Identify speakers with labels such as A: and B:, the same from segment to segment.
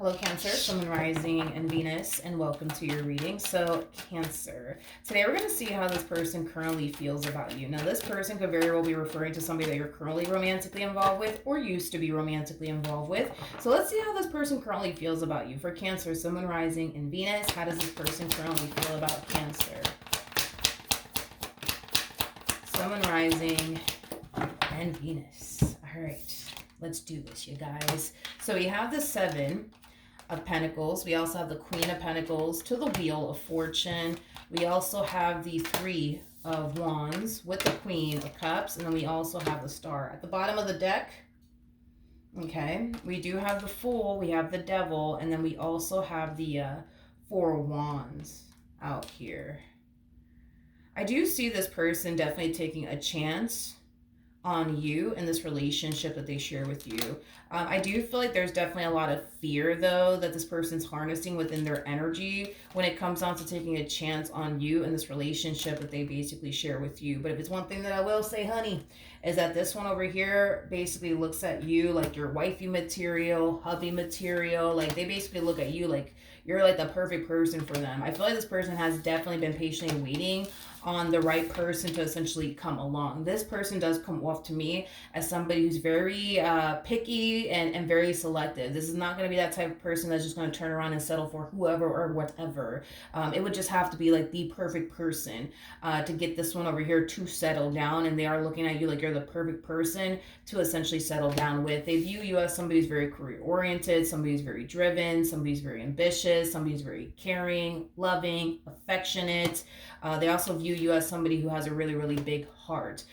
A: Hello, Cancer, Sun, Moon, Rising, and Venus, and welcome to your reading. So, Cancer, today we're going to see how this person currently feels about you. Now, this person could very well be referring to somebody that you're currently romantically involved with or used to be romantically involved with. So, let's see how this person currently feels about you. For Cancer, Sun, Moon, Rising, and Venus, how does this person currently feel about Cancer? Sun, Moon, Rising, and Venus. All right, let's do this, you guys. So, we have the Seven of Pentacles. We also have the Queen of Pentacles to the Wheel of Fortune. We also have the Three of Wands with the Queen of Cups. And then we also have the Star. At the bottom of the deck, okay, we do have the Fool, we have the Devil, and then we also have the Four of Wands out here. I do see this person definitely taking a chance on you in this relationship that they share with you. I do feel like there's definitely a lot of fear, though, that this person's harnessing within their energy when it comes down to taking a chance on you in this relationship that they basically share with you. But if it's one thing that I will say, honey, is that this one over here basically looks at you like your wifey material, hubby material. Like, they basically look at you like you're like the perfect person for them. I feel like this person has definitely been patiently waiting on the right person to essentially come along. This person does come off to me as somebody who's very picky and very selective. This is not going to be that type of person that's just going to turn around and settle for whoever or whatever. It would just have to be like the perfect person to get this one over here to settle down, and they are looking at you like you're the perfect person to essentially settle down with. They view you as somebody who's very career oriented, somebody who's very driven, somebody who's very ambitious, somebody who's very caring, loving, affectionate. They also view you as somebody who has a really, really big heart.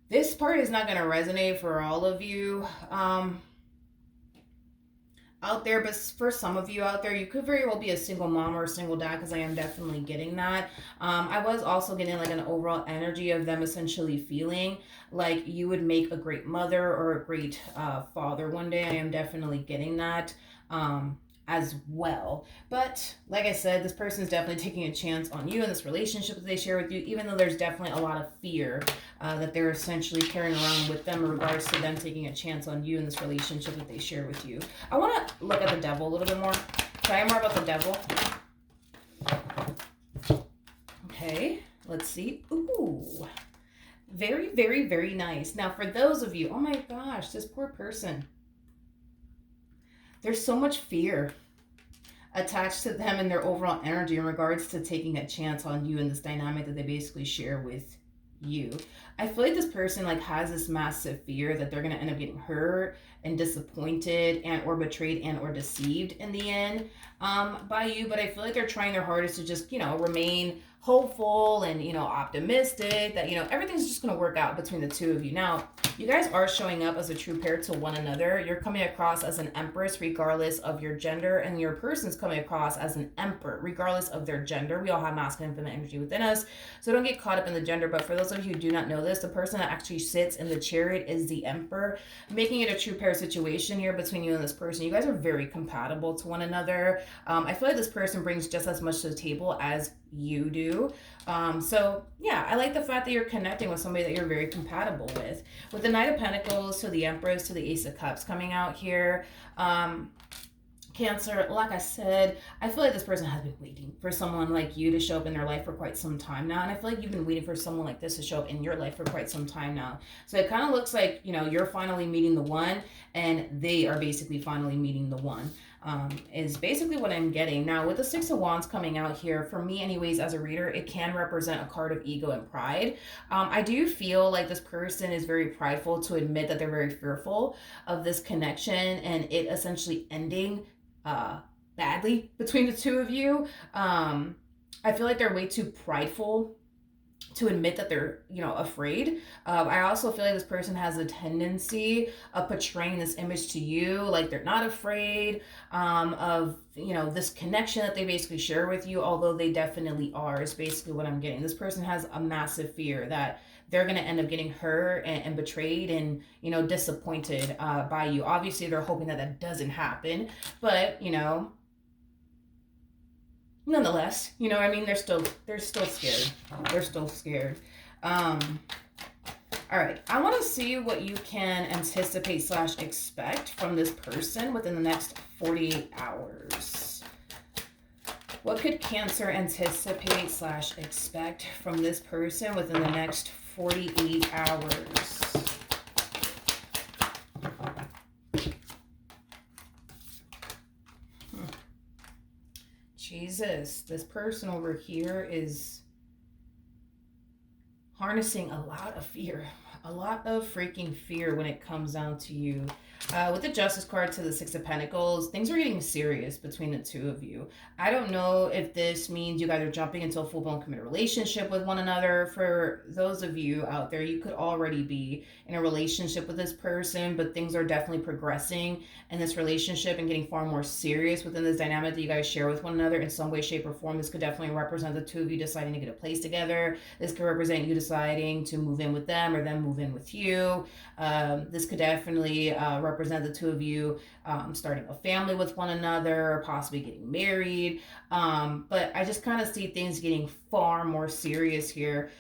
A: This part is not going to resonate for all of you out there, but for some of you out there, you could very well be a single mom or a single dad, because I am definitely getting that. I was also getting like an overall energy of them essentially feeling like you would make a great mother or a great father one day. I am definitely getting that as well. But like I said, this person is definitely taking a chance on you in this relationship that they share with you, even though there's definitely a lot of fear that they're essentially carrying around with them in regards to them taking a chance on you in this relationship that they share with you. I want to look at the Devil a little bit more. Try more about the Devil. Okay, let's see. Ooh, very, very, very nice. Now, for those of you, oh my gosh, this poor person. There's so much fear attached to them and their overall energy in regards to taking a chance on you in this dynamic that they basically share with you. I feel like this person like has this massive fear that they're going to end up getting hurt and disappointed and or betrayed and or deceived in the end by you. But I feel like they're trying their hardest to just, remain hopeful and, optimistic that, everything's just going to work out between the two of you. Now, you guys are showing up as a true pair to one another. You're coming across as an empress regardless of your gender, and your person's coming across as an emperor regardless of their gender. We all have masculine and feminine energy within us, so don't get caught up in the gender. But for those of you who do not know this, the person that actually sits in the chariot is the emperor, making it a true pair situation here between you and this person. You guys are very compatible to one another. I feel like this person brings just as much to the table as you do. So yeah, I like the fact that you're connecting with somebody that you're very compatible with. With the Knight of Pentacles to the Empress to the Ace of Cups coming out here. Cancer, like I said, I feel like this person has been waiting for someone like you to show up in their life for quite some time now. And I feel like you've been waiting for someone like this to show up in your life for quite some time now. So it kind of looks like, you're finally meeting the one, and they are basically finally meeting the one. Is basically what I'm getting. Now, with the Six of Wands coming out here, for me anyways, as a reader, it can represent a card of ego and pride. I do feel like this person is very prideful to admit that they're very fearful of this connection and it essentially ending badly between the two of you. I feel like they're way too prideful to admit that they're, afraid. I also feel like this person has a tendency of portraying this image to you like they're not afraid of, this connection that they basically share with you, although they definitely are, is basically what I'm getting. This person has a massive fear that they're going to end up getting hurt and betrayed and, disappointed by you. Obviously, they're hoping that that doesn't happen, but, nonetheless, they're still scared. They're still scared. All right, I want to see what you can anticipate / expect from this person within the next 48 hours. What could Cancer anticipate / expect from this person within the next 48 hours? Jesus, this person over here is harnessing a lot of fear, a lot of freaking fear when it comes down to you. With the Justice card to the Six of Pentacles, things are getting serious between the two of you. I don't know if this means you guys are jumping into a full-blown committed relationship with one another. For those of you out there, you could already be in a relationship with this person, but things are definitely progressing in this relationship and getting far more serious within this dynamic that you guys share with one another in some way, shape, or form. This could definitely represent the two of you deciding to get a place together. This could represent you deciding to move in with them or them move in with you. This could definitely represent the two of you starting a family with one another, possibly getting married. But I just kind of see things getting far more serious here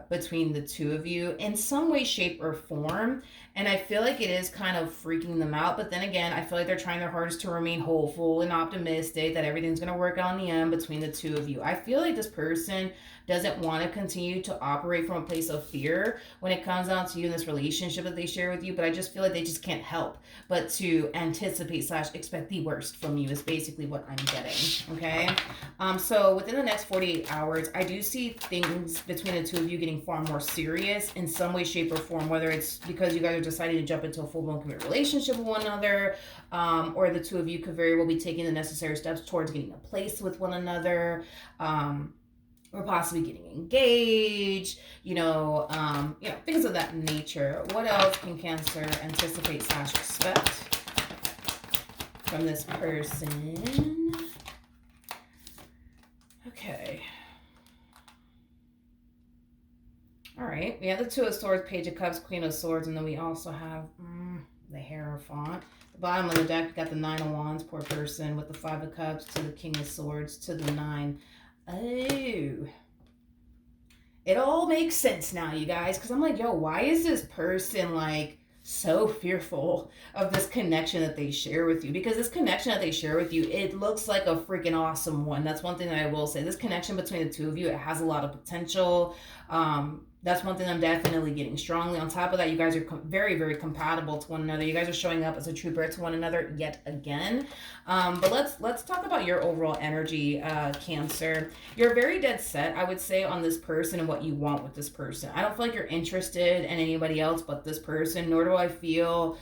A: between the two of you in some way, shape, or form. And I feel like it is kind of freaking them out. But then again, I feel like they're trying their hardest to remain hopeful and optimistic that everything's going to work out in the end between the two of you. I feel like this person doesn't want to continue to operate from a place of fear when it comes down to you in this relationship that they share with you. But I just feel like they just can't help but to anticipate / expect the worst from you is basically what I'm getting. Okay. So within the next 48 hours, I do see things between the two of you getting far more serious in some way, shape, or form, whether it's because you guys are deciding to jump into a full-blown committed relationship with one another, or the two of you could very well be taking the necessary steps towards getting a place with one another, or possibly getting engaged, things of that nature. What else can Cancer anticipate / expect from this person? Okay. All right. We have the Two of Swords, Page of Cups, Queen of Swords, and then we also have the Hierophant. The bottom of the deck, we got the Nine of Wands, poor person, with the Five of Cups to the King of Swords to the Nine. Oh. It all makes sense now, you guys, because I'm like, yo, why is this person like so fearful of this connection that they share with you? Because this connection that they share with you, it looks like a freaking awesome one. That's one thing that I will say. This connection between the two of you, it has a lot of potential. That's one thing I'm definitely getting strongly. On top of that, you guys are very, very compatible to one another. You guys are showing up as a true pair to one another yet again. But let's talk about your overall energy, Cancer. You're very dead set, I would say, on this person and what you want with this person. I don't feel like you're interested in anybody else but this person, nor do I feel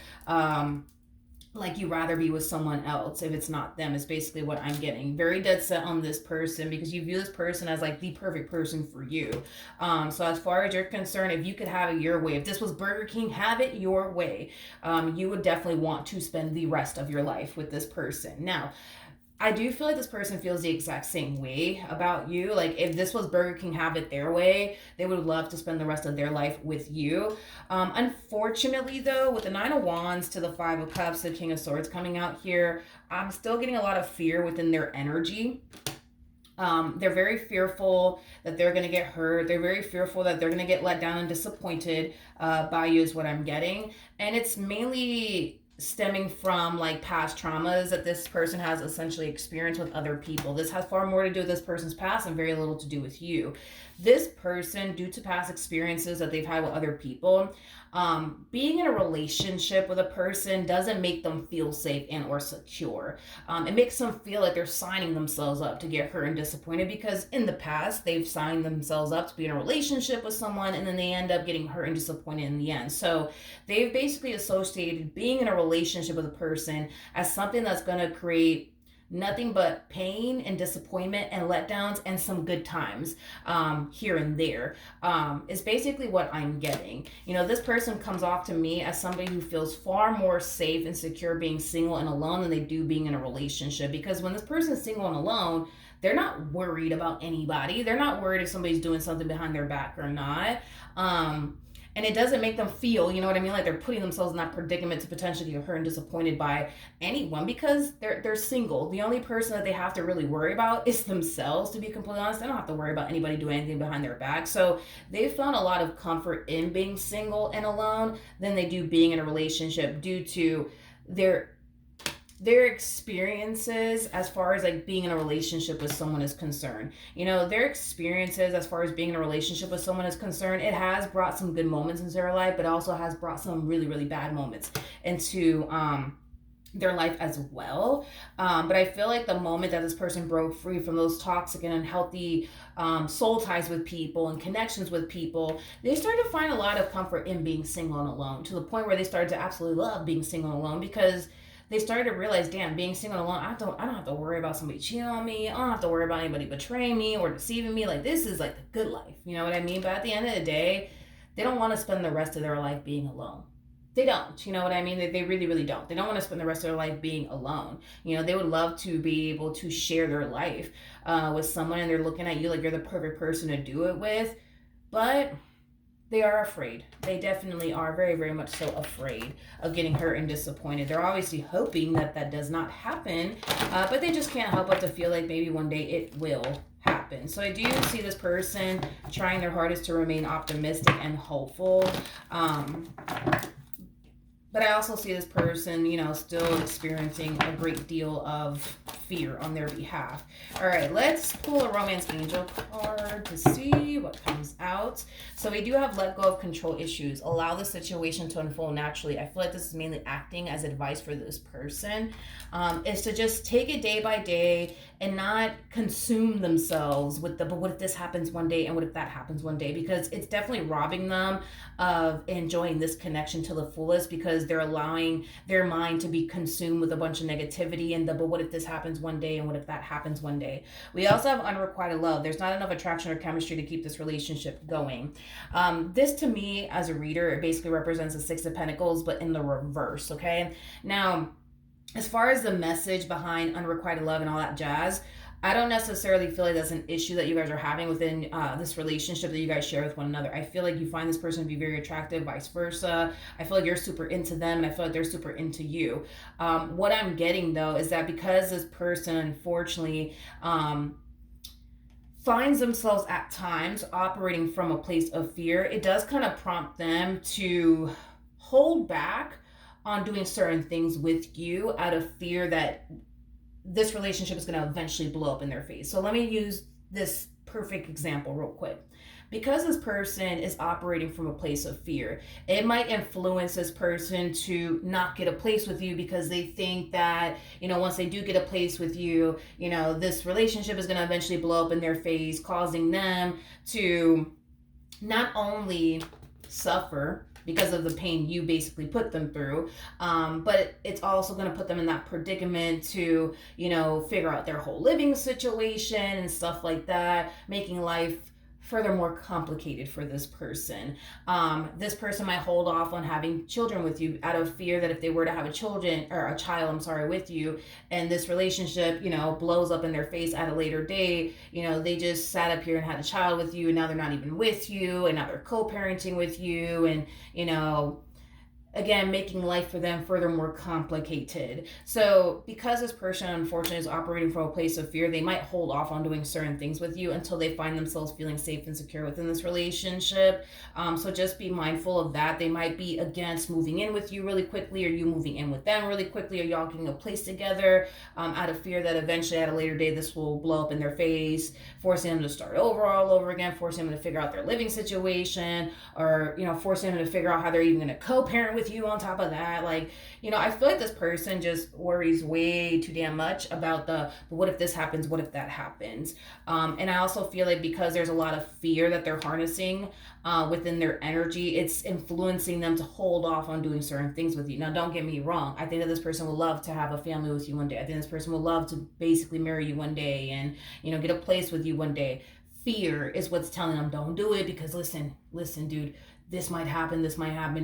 A: like you rather be with someone else if it's not them, is basically what I'm getting. Very dead set on this person because you view this person as like the perfect person for you. So as far as you're concerned, if you could have it your way, if this was Burger King, have it your way, you would definitely want to spend the rest of your life with this person. Now, I do feel like this person feels the exact same way about you. Like if this was Burger King, have it their way, they would love to spend the rest of their life with you. Unfortunately though, with the Nine of Wands to the Five of Cups, the King of Swords coming out here, I'm still getting a lot of fear within their energy. They're very fearful that they're going to get hurt. They're very fearful that they're going to get let down and disappointed by you is what I'm getting. And it's mainly stemming from like past traumas that this person has essentially experienced with other people. This has far more to do with this person's past and very little to do with you. This person, due to past experiences that they've had with other people, being in a relationship with a person doesn't make them feel safe and or secure. It makes them feel like they're signing themselves up to get hurt and disappointed because in the past they've signed themselves up to be in a relationship with someone and then they end up getting hurt and disappointed in the end. So they've basically associated being in a relationship with a person as something that's going to create nothing but pain and disappointment and letdowns and some good times here and there is basically what I'm getting. This person comes off to me as somebody who feels far more safe and secure being single and alone than they do being in a relationship, because when this person is single and alone, they're not worried about anybody. They're not worried if somebody's doing something behind their back or not. And it doesn't make them feel, you know what I mean, like they're putting themselves in that predicament to potentially get hurt and disappointed by anyone, because they're single. The only person that they have to really worry about is themselves, to be completely honest. They don't have to worry about anybody doing anything behind their back. So they found a lot of comfort in being single and alone than they do being in a relationship, due to their their experiences as far as like being in a relationship with someone is concerned. You know, their experiences as far as being in a relationship with someone is concerned, it has brought some good moments into their life, but also has brought some really, really bad moments into their life as well. But I feel like the moment that this person broke free from those toxic and unhealthy soul ties with people and connections with people, they started to find a lot of comfort in being single and alone, to the point where they started to absolutely love being single and alone, because they started to realize, damn, being single and alone, I don't have to worry about somebody cheating on me. I don't have to worry about anybody betraying me or deceiving me. Like, this is like the good life. You know what I mean? But at the end of the day, they don't want to spend the rest of their life being alone. They don't, you know what I mean? They really, really don't. They don't want to spend the rest of their life being alone. You know, they would love to be able to share their life with someone, and they're looking at you like you're the perfect person to do it with. But they are afraid. They definitely are very, very much so afraid of getting hurt and disappointed. They're obviously hoping that that does not happen, but they just can't help but to feel like maybe one day it will happen. So I do see this person trying their hardest to remain optimistic and hopeful. But I also see this person, you know, still experiencing a great deal of fear on their behalf. All right, let's pull a romance angel card to see what comes out. So we do have let go of control issues. Allow the situation to unfold naturally. I feel like this is mainly acting as advice for this person. Is to just take it day by day and not consume themselves with the, but what if this happens one day and what if that happens one day? Because it's definitely robbing them of enjoying this connection to the fullest, because they're allowing their mind to be consumed with a bunch of negativity and the, but what if this happens one day and what if that happens one day? We also have unrequited love. There's not enough attraction or chemistry to keep this relationship going. This to me as a reader, it basically represents a Six of Pentacles, but in the reverse, okay? Now, as far as the message behind unrequited love and all that jazz, I don't necessarily feel like that's an issue that you guys are having within this relationship that you guys share with one another. I feel like you find this person to be very attractive, vice versa. I feel like you're super into them, and I feel like they're super into you. What I'm getting, though, is that because this person, unfortunately, finds themselves at times operating from a place of fear, it does kind of prompt them to hold back on doing certain things with you out of fear that this relationship is going to eventually blow up in their face. So let me use this perfect example real quick. Because this person is operating from a place of fear, it might influence this person to not get a place with you, because they think that, you know, once they do get a place with you, you know, this relationship is going to eventually blow up in their face, causing them to not only suffer because of the pain you basically put them through, but it's also going to put them in that predicament to, you know, figure out their whole living situation and stuff like that, making life further more complicated for this person. This person might hold off on having children with you out of fear that if they were to have a child with you, and this relationship, you know, blows up in their face at a later date, you know, they just sat up here and had a child with you, and now they're not even with you, and now they're co-parenting with you, and, you know, again, making life for them further more complicated. So because this person, unfortunately, is operating from a place of fear, they might hold off on doing certain things with you until they find themselves feeling safe and secure within this relationship. So just be mindful of that. They might be against moving in with you really quickly, or you moving in with them really quickly, or y'all getting a place together, out of fear that eventually at a later day this will blow up in their face, forcing them to start over all over again, forcing them to figure out their living situation, or, you know, forcing them to figure out how they're even going to co-parent with you on top of that. Like, you know, I feel like this person just worries way too damn much about the what if this happens, what if that happens. And I also feel like because there's a lot of fear that they're harnessing within their energy, it's influencing them to hold off on doing certain things with you. Now, don't get me wrong. I think that this person would love to have a family with you one day. I think this person would love to basically marry you one day and, you know, get a place with you one day. Fear is what's telling them don't do it, because listen, dude, this might happen,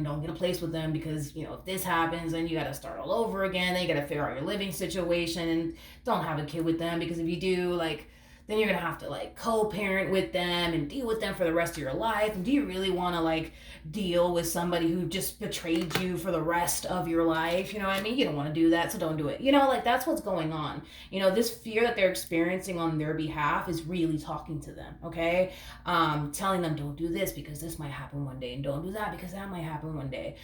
A: don't get a place with them, because, you know, if this happens, then you got to start all over again, then you got to figure out your living situation, and don't have a kid with them, because if you do, like, then you're gonna have to like co-parent with them and deal with them for the rest of your life. And do you really want to like deal with somebody who just betrayed you for the rest of your life? You know what I mean? You don't want to do that, so don't do it. You know, like that's what's going on. You know, this fear that they're experiencing on their behalf is really talking to them, okay? Telling them don't do this because this might happen one day, and don't do that because that might happen one day.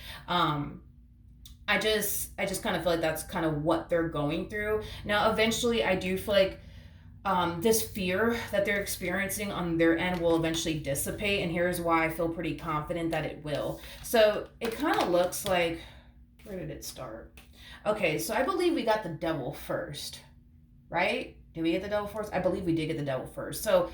A: I just kind of feel like that's kind of what they're going through. Now, eventually, I do feel like this fear that they're experiencing on their end will eventually dissipate, and here's why I feel pretty confident that it will. So it kind of looks like, where did it start? Okay, so I believe we got the devil first, right? Did we get the devil first? I believe we did get the devil first. So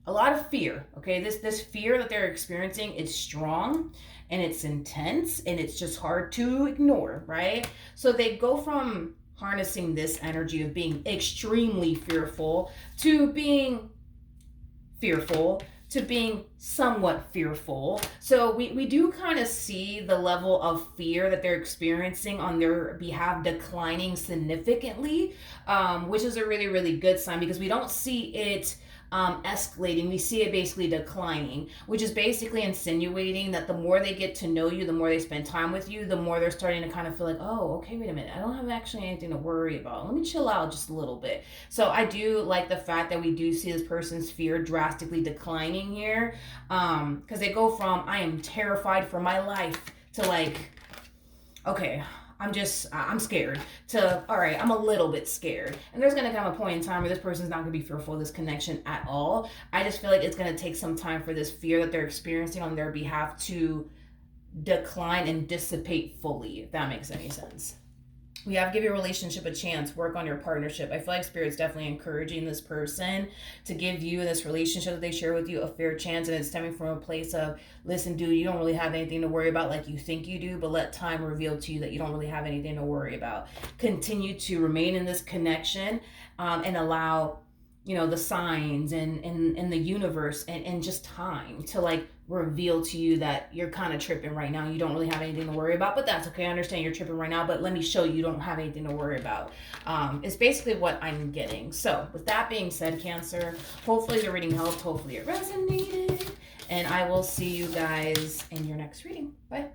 A: a lot of fear, okay? This fear that they're experiencing is strong and it's intense and it's just hard to ignore, right? So they go from harnessing this energy of being extremely fearful to being fearful to being somewhat fearful. So we do kind of see the level of fear that they're experiencing on their behalf declining significantly, which is a really, really good sign, because we don't see it escalating. We see it basically declining, which is basically insinuating that the more they get to know you, the more they spend time with you, the more they're starting to kind of feel like, oh, okay, wait a minute, I don't have actually anything to worry about. Let me chill out just a little bit. So I do like the fact that we do see this person's fear drastically declining here, because they go from I am terrified for my life to like, okay, I'm scared, to, all right, I'm a little bit scared. And there's going to come a point in time where this person's not going to be fearful of this connection at all. I just feel like it's going to take some time for this fear that they're experiencing on their behalf to decline and dissipate fully, if that makes any sense. We have to give your relationship a chance, work on your partnership. I feel like Spirit's definitely encouraging this person to give you, this relationship that they share with you, a fair chance. And it's stemming from a place of, listen, dude, you don't really have anything to worry about like you think you do, but let time reveal to you that you don't really have anything to worry about. Continue to remain in this connection, and allow, you know, the signs and the universe and just time to like reveal to you that you're kind of tripping right now. You don't really have anything to worry about, but that's okay. I understand you're tripping right now, but let me show you don't have anything to worry about. It's basically what I'm getting. So with that being said, Cancer, hopefully the reading helped. Hopefully it resonated. And I will see you guys in your next reading. Bye.